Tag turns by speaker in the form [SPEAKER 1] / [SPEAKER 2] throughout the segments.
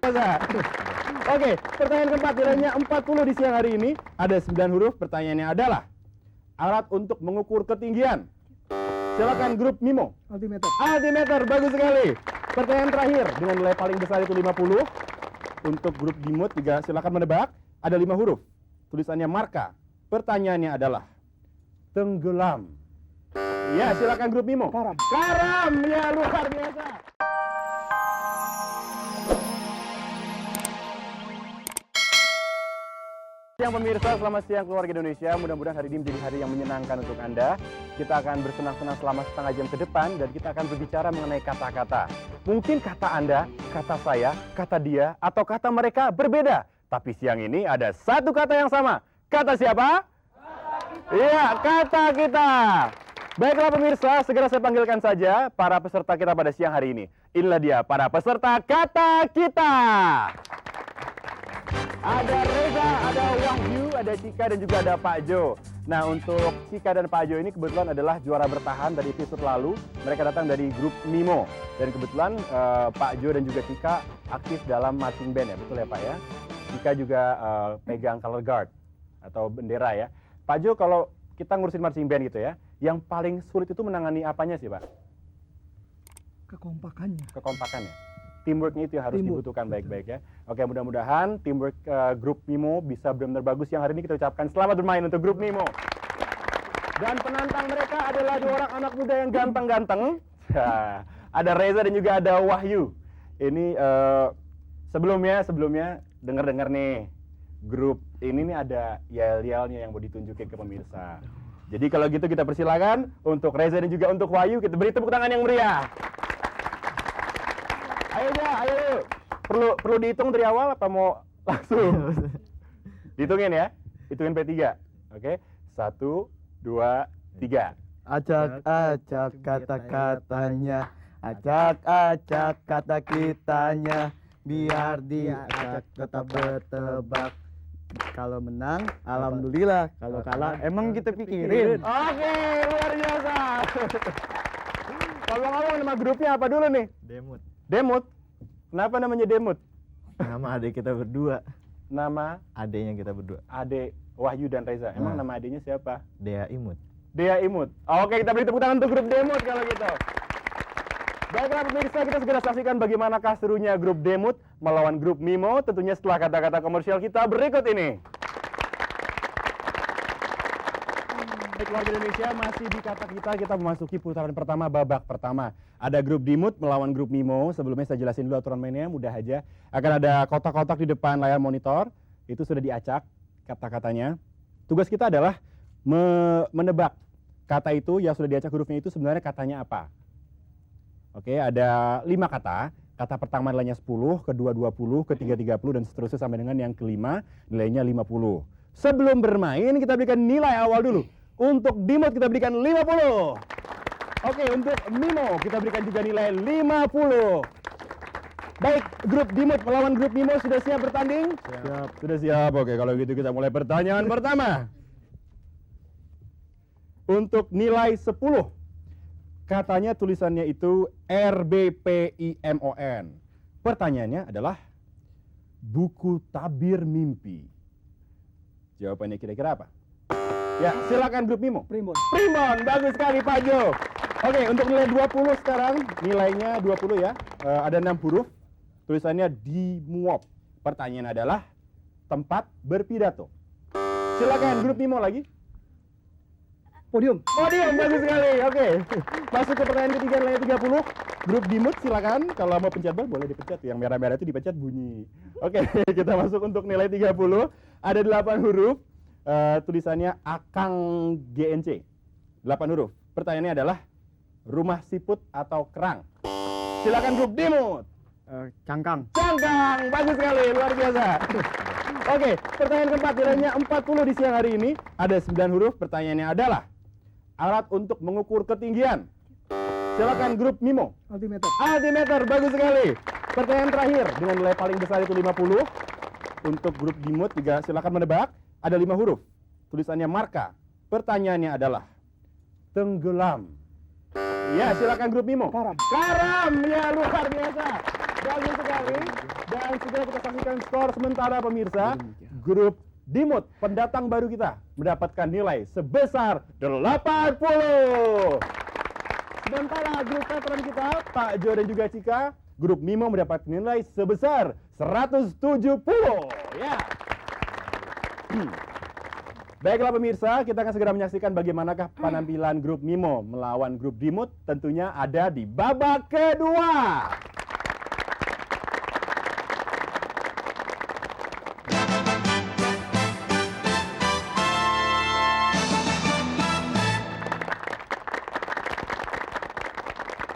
[SPEAKER 1] biasa. Oke, pertanyaan keempat nilainya 40 di siang hari ini. Ada 9 huruf, pertanyaannya adalah alat untuk mengukur ketinggian. Silakan grup Mimo.
[SPEAKER 2] Altimeter.
[SPEAKER 1] Altimeter, bagus sekali. Pertanyaan terakhir dengan nilai paling besar itu 50. Untuk grup Dimut juga silakan menebak. Ada 5 huruf. Tulisannya marka. Pertanyaannya adalah tenggelam. Ya, silakan grup Mimo.
[SPEAKER 2] Karam.
[SPEAKER 1] Karam, ya luar biasa. Siang pemirsa, selamat siang keluarga Indonesia. Mudah-mudahan hari ini menjadi hari yang menyenangkan untuk Anda. Kita akan bersenang-senang selama setengah jam ke depan dan kita akan berbicara mengenai kata-kata. Mungkin kata Anda, kata saya, kata dia, atau kata mereka berbeda. Tapi siang ini ada satu kata yang sama. Kata siapa? Iya, kata kita. Baiklah pemirsa, segera saya panggilkan saja para peserta kita pada siang hari ini. Inilah dia para peserta kata kita. Ada Reza, ada Wahyu, ada Cika, dan juga ada Pak Jo. Nah, untuk Cika dan Pak Jo ini kebetulan adalah juara bertahan dari episode lalu. Mereka datang dari grup Mimo. Dan kebetulan Pak Jo dan juga Cika aktif dalam marching band ya, betul ya Pak ya? Cika juga pegang color guard atau bendera ya. Pak Jo, kalau kita ngurusin marching band gitu ya, yang paling sulit itu menangani apanya sih Pak?
[SPEAKER 2] Kekompakannya.
[SPEAKER 1] Kekompakannya. Teamworknya itu yang harus dibutuhkan baik-baik ya. Oke, mudah-mudahan teamwork grup Mimo bisa benar-benar bagus. Yang hari ini kita ucapkan selamat bermain untuk grup Mimo. Dan penantang mereka adalah 2 orang anak muda yang ganteng-ganteng. Ada Reza dan juga ada Wahyu. Ini sebelumnya dengar-dengar nih, grup ini nih ada yel-yelnya yang mau ditunjukin ke pemirsa. Jadi kalau gitu kita persilakan untuk Reza dan juga untuk Wahyu, kita beri tepuk tangan yang meriah. Ayo ya, ayo. Perlu dihitung dari awal apa mau langsung? Dihitungin ya. Hitungin P3. Oke. 1, 2, 3.
[SPEAKER 3] Acak-acak kata-katanya, acak-acak kata kitanya, biar diacak tetap bertebak. Kalau menang, alhamdulillah. Kalau kalah, emang kita pikirin.
[SPEAKER 1] Oke, luar biasa. Kalau ngomong nama grupnya apa dulu nih?
[SPEAKER 3] Demut.
[SPEAKER 1] Demut. Kenapa namanya Demut?
[SPEAKER 3] Nama adik kita berdua.
[SPEAKER 1] Nama
[SPEAKER 3] Adiknya kita berdua.
[SPEAKER 1] adik Wahyu dan Reza. Emang nama adiknya siapa?
[SPEAKER 3] Dea Imut.
[SPEAKER 1] Dea Imut. Oke, kita beri tepuk tangan untuk grup Demut kalau gitu. Baiklah pemirsa, kita segera saksikan bagaimanakah serunya grup Demut melawan grup Mimo. Tentunya setelah kata-kata komersial kita berikut ini. Baik keluarga Indonesia, masih di kata kita memasuki putaran pertama, babak pertama. Ada grup Dimut melawan grup Mimo. Sebelumnya saya jelasin dulu aturan mainnya, mudah aja. Akan ada kotak-kotak di depan layar monitor. Itu sudah diacak kata-katanya. Tugas kita adalah menebak kata itu yang sudah diacak hurufnya itu sebenarnya katanya apa. Oke, ada 5 kata. Kata pertama nilainya 10, kedua 20, ketiga 30, dan seterusnya sampai dengan yang kelima nilainya 50. Sebelum bermain kita berikan nilai awal dulu. Untuk Dimut kita berikan 50. Oke, untuk Mimo kita berikan juga nilai 50. Baik, grup Dimut melawan grup Mimo sudah siap bertanding?
[SPEAKER 3] Siap.
[SPEAKER 1] Sudah siap. Oke, kalau gitu kita mulai pertanyaan pertama. Untuk nilai 10. Katanya tulisannya itu RBPIMON. Pertanyaannya adalah buku tabir mimpi. Jawabannya kira-kira apa? Ya, silakan grup Mimo.
[SPEAKER 2] Primbon.
[SPEAKER 1] Primbon, bagus sekali Pak Jo. Oke, untuk nilai 20 sekarang, nilainya 20 ya. Ada 6 huruf, tulisannya dimuop. Pertanyaan adalah tempat berpidato. Silakan grup Mimo lagi.
[SPEAKER 2] Podium.
[SPEAKER 1] Podium, bagus sekali. Oke. Masuk ke pertanyaan ketiga nilainya 30. Grup Dimut silakan. Kalau mau pencet bel boleh dipencet. Yang merah-merah itu dipencet bunyi. Oke, kita masuk untuk nilai 30. Ada 8 huruf. Tulisannya Akang GNC. 8 huruf. Pertanyaannya adalah rumah siput atau kerang. Silakan grup Dimut.
[SPEAKER 3] Cangkang.
[SPEAKER 1] Cangkang, bagus sekali, luar biasa. Oke, pertanyaan keempat nilainya 40 di siang hari ini. Ada 9 huruf. Pertanyaannya adalah alat untuk mengukur ketinggian. Silakan grup Mimo.
[SPEAKER 2] Altimeter.
[SPEAKER 1] Altimeter, bagus sekali. Pertanyaan terakhir dengan nilai paling besar itu 50. Untuk grup Dimut juga silakan menebak. Ada 5 huruf. Tulisannya marka. Pertanyaannya adalah tenggelam. Ya, silakan grup Mimo.
[SPEAKER 2] Karam.
[SPEAKER 1] Karam, ya luar biasa. bagus sekali. Dan segera kita saksikan skor sementara pemirsa. Grup Dimut, pendatang baru kita, mendapatkan nilai sebesar 80. Sementara grup veteran kita, Pak Jo dan juga Cika, grup Mimo mendapat nilai sebesar 170. Ya. Baiklah pemirsa, kita akan segera menyaksikan bagaimanakah penampilan grup Mimo melawan grup Dimut, tentunya ada di babak kedua.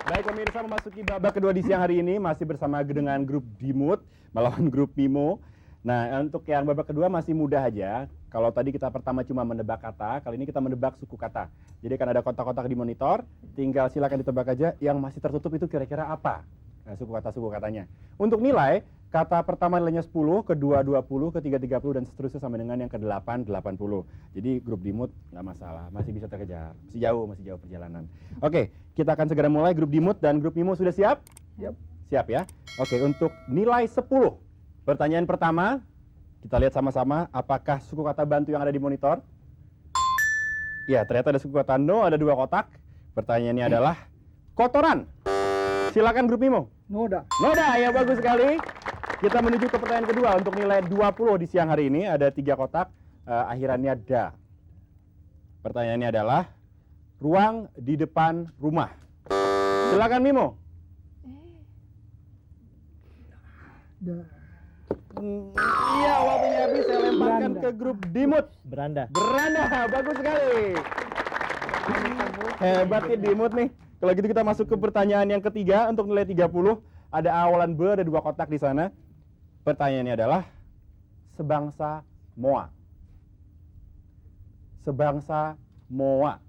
[SPEAKER 1] Baik pemirsa, memasuki babak kedua di siang hari ini masih bersama dengan grup Dimut melawan grup Mimo. Nah, untuk yang babak kedua masih mudah aja. Kalau tadi kita pertama cuma menebak kata, kali ini kita menebak suku kata. Jadi akan ada kotak-kotak di monitor, tinggal silakan ditebak aja yang masih tertutup itu kira-kira apa. Nah, suku katanya. Untuk nilai, kata pertama nilainya 10, kedua 20, ketiga 30, dan seterusnya sampai dengan yang ke-8, 80. Jadi grup Dimut nggak masalah, masih bisa terkejar. Masih jauh perjalanan. Oke, kita akan segera mulai. Grup Dimut dan grup Mimo sudah siap?
[SPEAKER 2] Siap.
[SPEAKER 1] Siap ya? Oke, untuk nilai 10. Pertanyaan pertama, kita lihat sama-sama apakah suku kata bantu yang ada di monitor? Ya, ternyata ada suku kata no, ada 2 kotak. Pertanyaannya adalah kotoran. Silakan grup Mimo.
[SPEAKER 2] Noda.
[SPEAKER 1] Noda, ya bagus sekali. Kita menuju ke pertanyaan kedua untuk nilai 20 di siang hari ini. Ada 3 kotak, akhirannya da. Pertanyaannya adalah ruang di depan rumah. Silakan Mimo. Iya, waktunya habis. Saya lemparkan
[SPEAKER 2] Beranda.
[SPEAKER 1] ke grup Dimut.
[SPEAKER 3] Beranda.
[SPEAKER 1] Beranda, bagus sekali. Hebat nih Dimut nih. Kalau gitu kita masuk ke pertanyaan yang ketiga untuk nilai 30. Ada awalan B, ada 2 kotak di sana. Pertanyaannya adalah sebangsa moa. Sebangsa moa.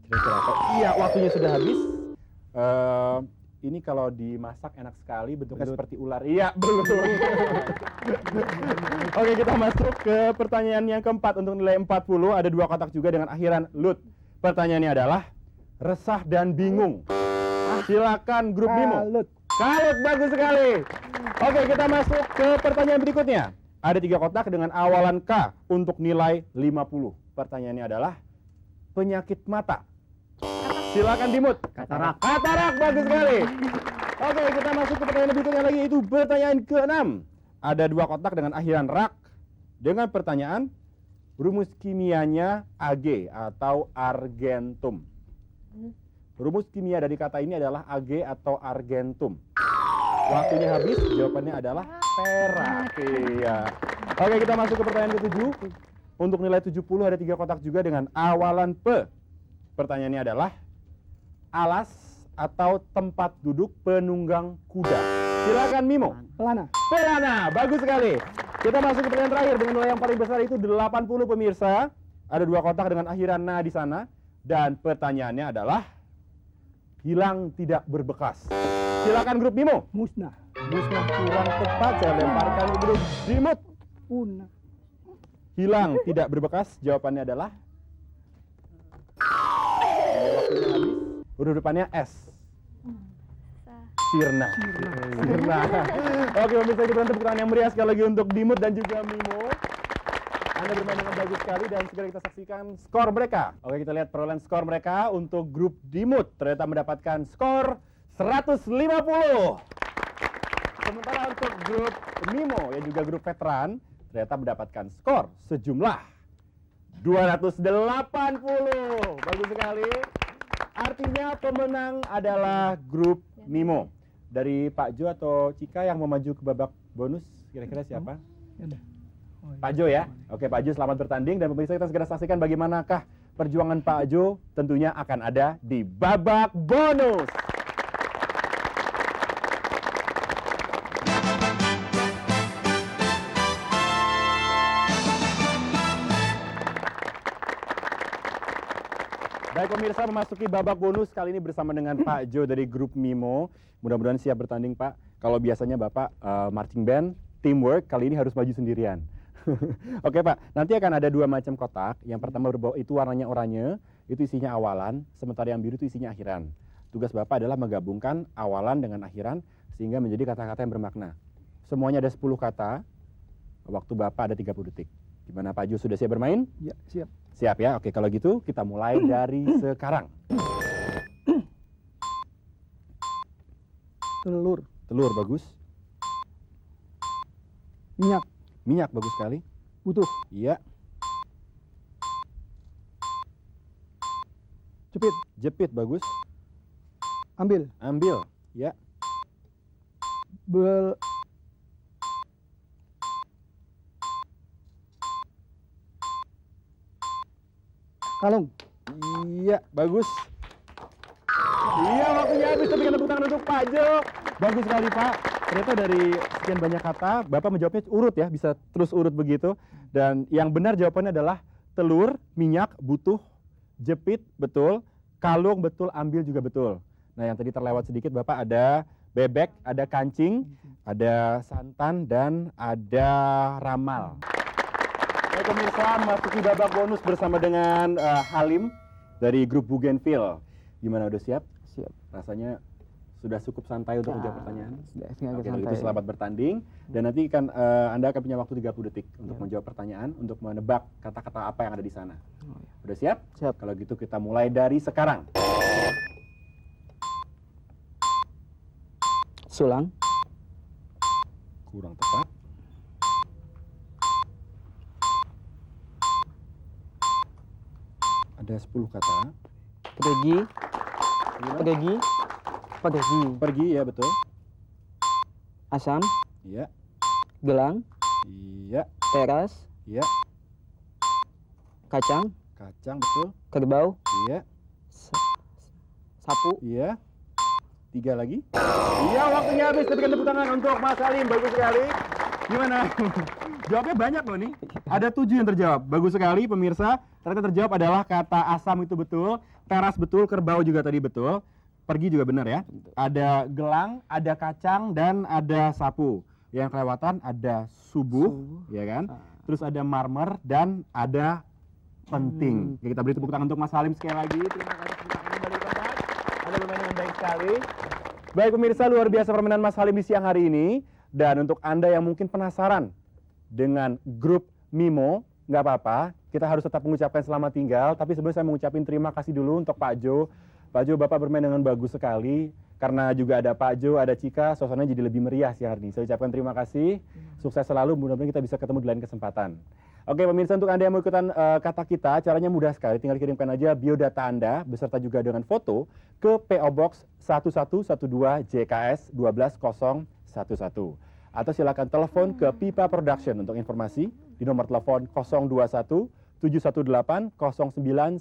[SPEAKER 1] Kira-kira apa? Iya, waktunya sudah habis. Ini kalau dimasak enak sekali, bentuknya
[SPEAKER 3] Belut.
[SPEAKER 1] seperti ular. Iya, belut. Oke, kita masuk ke pertanyaan yang keempat untuk nilai 40. Ada 2 kotak juga dengan akhiran lut. Pertanyaannya adalah resah dan bingung. Silakan grup Bimo.
[SPEAKER 2] Kalut.
[SPEAKER 1] Kalut, bagus sekali. Oke, kita masuk ke pertanyaan berikutnya. Ada 3 kotak dengan awalan K untuk nilai 50. Pertanyaannya adalah penyakit mata. Silakan Dimut.
[SPEAKER 3] Katarak.
[SPEAKER 1] Katarak, bagus sekali. Oke, kita masuk ke pertanyaan berikutnya lagi, yaitu pertanyaan ke-6. Ada 2 kotak dengan akhiran rak dengan pertanyaan rumus kimianya Ag atau argentum. Rumus kimia dari kata ini adalah Ag atau argentum. Waktunya habis, jawabannya adalah perak. Iya. Oke, kita masuk ke pertanyaan ke-7. Untuk nilai 70 ada 3 kotak juga dengan awalan P. Pertanyaannya adalah alas atau tempat duduk penunggang kuda. Silakan Mimo.
[SPEAKER 2] Pelana.
[SPEAKER 1] Pelana, bagus sekali. Kita masuk ke pertanyaan terakhir dengan nilai yang paling besar itu 80 pemirsa. Ada 2 kotak dengan akhiran na di sana. Dan pertanyaannya adalah hilang tidak berbekas. Silakan grup Mimo.
[SPEAKER 2] Musnah.
[SPEAKER 1] Musnah kurang tepat, saya lemparkan ke grup Dimut.
[SPEAKER 2] Punah.
[SPEAKER 1] Hilang tidak berbekas, jawabannya adalah waktunya habis. Huruf depannya S. Sirna. Sirna. Oke, pemirsa, kita tepuk tangan yang meriah sekali lagi untuk Dimut dan juga Mimo. Anda bermain dengan bagus sekali dan segera kita saksikan skor mereka. Oke, kita lihat perolehan skor mereka untuk grup Dimut. Ternyata mendapatkan skor 150. Sementara untuk grup Mimo yang juga grup veteran ternyata mendapatkan skor sejumlah 280. Bagus sekali. Artinya pemenang adalah grup Mimo. Dari Pak Jo atau Cika yang mau maju ke babak bonus, kira-kira siapa?
[SPEAKER 2] Ya udah. Oh, iya.
[SPEAKER 1] Pak Jo ya. Oke, Pak Jo selamat bertanding dan pemirsa kita segera saksikan bagaimanakah perjuangan Pak Jo tentunya akan ada di babak bonus. Baik pemirsa, memasuki babak bonus kali ini bersama dengan Pak Jo dari grup Mimo. Mudah-mudahan siap bertanding Pak. Kalau biasanya Bapak marching band, teamwork, kali ini harus maju sendirian. Oke Pak, nanti akan ada 2 macam kotak. Yang pertama itu warnanya oranye, itu isinya awalan, sementara yang biru itu isinya akhiran. Tugas Bapak adalah menggabungkan awalan dengan akhiran sehingga menjadi kata-kata yang bermakna. Semuanya ada 10 kata, waktu Bapak ada 30 detik. Gimana Pak Jo, sudah siap bermain?
[SPEAKER 2] Ya, siap.
[SPEAKER 1] Siap ya? Oke, kalau gitu kita mulai dari sekarang.
[SPEAKER 2] Telur.
[SPEAKER 1] Telur, bagus.
[SPEAKER 2] Minyak.
[SPEAKER 1] Minyak, bagus sekali.
[SPEAKER 2] Butuh.
[SPEAKER 1] Iya.
[SPEAKER 2] Jepit.
[SPEAKER 1] Jepit, bagus.
[SPEAKER 2] Ambil.
[SPEAKER 1] Ambil, ya.
[SPEAKER 2] Bel. Kalung.
[SPEAKER 1] Iya, bagus. Iya, waktunya habis. Berikan tepuk tangan untuk Pak Jo. Bagus sekali Pak. Ternyata dari sekian banyak kata, Bapak menjawabnya urut ya, bisa terus urut begitu. Dan yang benar jawabannya adalah telur, minyak, butuh, jepit, betul, kalung, betul, ambil juga betul. Nah yang tadi terlewat sedikit Bapak ada bebek, ada kancing, ada santan, dan ada ramal. Baik pemirsa, masuki babak bonus bersama dengan Halim dari grup Bougainville. Gimana, udah siap?
[SPEAKER 3] Siap.
[SPEAKER 1] Rasanya sudah cukup santai untuk menjawab pertanyaan?
[SPEAKER 3] Sudah,
[SPEAKER 1] Oke, kalau itu selamat bertanding. Dan nanti Anda akan punya waktu 30 detik untuk menjawab pertanyaan, untuk menebak kata-kata apa yang ada di sana. Udah siap?
[SPEAKER 3] Siap.
[SPEAKER 1] Kalau gitu kita mulai dari sekarang.
[SPEAKER 3] Sulang.
[SPEAKER 1] Kurang tepat. Ada 10 kata.
[SPEAKER 3] Pergi.
[SPEAKER 1] Gimana?
[SPEAKER 3] Pergi. Pergi.
[SPEAKER 1] Pergi, ya betul.
[SPEAKER 3] Asam.
[SPEAKER 1] Iya,
[SPEAKER 3] Gelang.
[SPEAKER 1] iya,
[SPEAKER 3] Teras.
[SPEAKER 1] iya.
[SPEAKER 3] Kacang.
[SPEAKER 1] Kacang, betul.
[SPEAKER 3] Kerbau.
[SPEAKER 1] Iya,
[SPEAKER 3] Sapu.
[SPEAKER 1] iya. 3 lagi. Iya, waktunya habis. Berikan tepuk tangan untuk Mas Halim. Bagus sekali. Gimana? Jawabnya banyak loh nih. Ada 7 yang terjawab. Bagus sekali pemirsa. Ternyata terjawab adalah kata asam itu betul. Teras betul. Kerbau juga tadi betul. Pergi juga benar ya. Ada gelang, ada kacang, dan ada sapu. Yang kelewatan ada subuh, ya kan? Terus ada marmer dan ada penting. Oke, kita beri tepuk tangan untuk Mas Halim sekali lagi. Terima kasih sudah kembali ke tempat. Anda bermain dengan baik sekali. Baik pemirsa, luar biasa permainan Mas Halim di siang hari ini. Dan untuk Anda yang mungkin penasaran dengan grup Mimo, nggak apa-apa. Kita harus tetap mengucapkan selamat tinggal. Tapi sebelum saya mengucapkan terima kasih dulu untuk Pak Jo. Pak Jo, Bapak bermain dengan bagus sekali. Karena juga ada Pak Jo, ada Cika, suasananya jadi lebih meriah siang hari ini. Saya ucapkan terima kasih. Sukses selalu, mudah-mudahan kita bisa ketemu di lain kesempatan. Oke pemirsa, untuk Anda yang mau ikutan kata kita, caranya mudah sekali. Tinggal kirimkan aja biodata Anda, beserta juga dengan foto, ke PO Box 1112 JKS 12011. Atau silakan telepon ke Pipa Production untuk informasi di nomor telepon 021 718 0919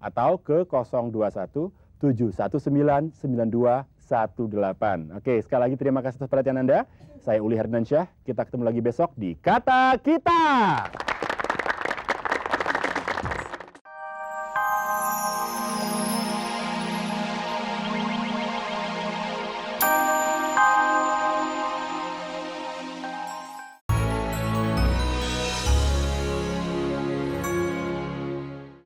[SPEAKER 1] atau ke 021 719 9218. Oke, sekali lagi terima kasih atas perhatian Anda. Saya Uli Herdiansyah. Kita ketemu lagi besok di Kata Kita.